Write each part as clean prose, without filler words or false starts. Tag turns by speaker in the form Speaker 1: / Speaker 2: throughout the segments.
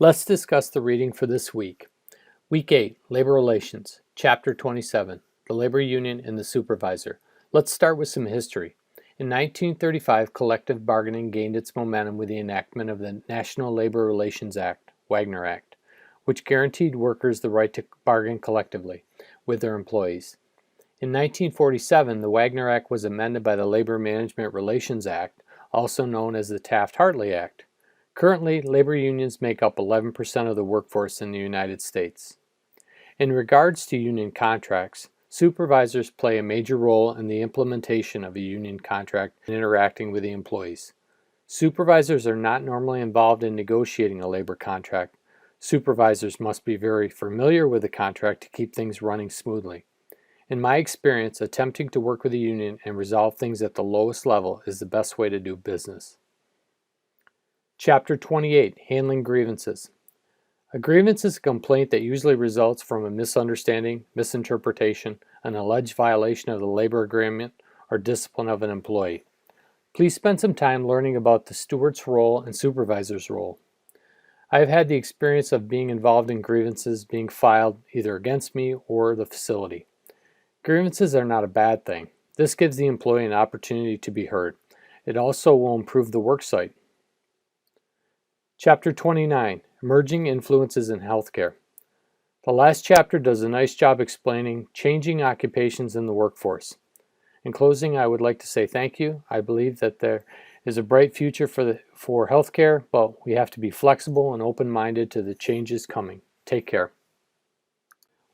Speaker 1: Let's discuss the reading for this week. Week 8, Labor Relations, Chapter 27, the Labor Union and the Supervisor. Let's start with some history. In 1935, collective bargaining gained its momentum with the enactment of the National Labor Relations Act, Wagner Act, which guaranteed workers the right to bargain collectively with their employees. In 1947, the Wagner Act was amended by the Labor Management Relations Act, also known as the Taft-Hartley Act. Currently, labor unions make up 11% of the workforce in the United States. In regards to union contracts, supervisors play a major role in the implementation of a union contract and interacting with the employees. Supervisors are not normally involved in negotiating a labor contract. Supervisors must be very familiar with the contract to keep things running smoothly. In my experience, attempting to work with a union and resolve things at the lowest level is the best way to do business. Chapter 28, Handling Grievances. A grievance is a complaint that usually results from a misunderstanding, misinterpretation, an alleged violation of the labor agreement, or discipline of an employee. Please spend some time learning about the steward's role and supervisor's role. I have had the experience of being involved in grievances being filed either against me or the facility. Grievances are not a bad thing. This gives the employee an opportunity to be heard. It also will improve the worksite. Chapter 29, Emerging Influences in Healthcare. The last chapter does a nice job explaining changing occupations in the workforce. In closing, I would like to say thank you. I believe that there is a bright future for healthcare, but we have to be flexible and open-minded to the changes coming. Take care.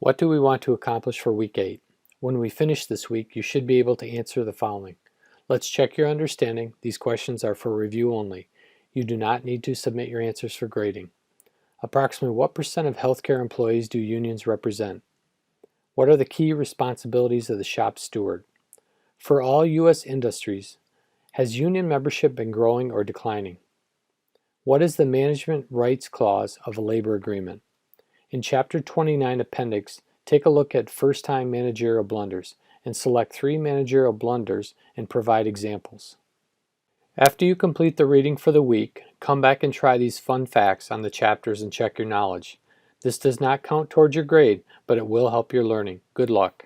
Speaker 1: What do we want to accomplish for Week 8? When we finish this week, you should be able to answer the following. Let's check your understanding. These questions are for review only. You do not need to submit your answers for grading. Approximately what percent of healthcare employees do unions represent? What are the key responsibilities of the shop steward? For all U.S. industries, has union membership been growing or declining? What is the management rights clause of a labor agreement? In Chapter 29 Appendix, take a look at first-time managerial blunders and select 3 managerial blunders and provide examples. After you complete the reading for the week, come back and try these fun facts on the chapters and check your knowledge. This does not count towards your grade, but it will help your learning. Good luck.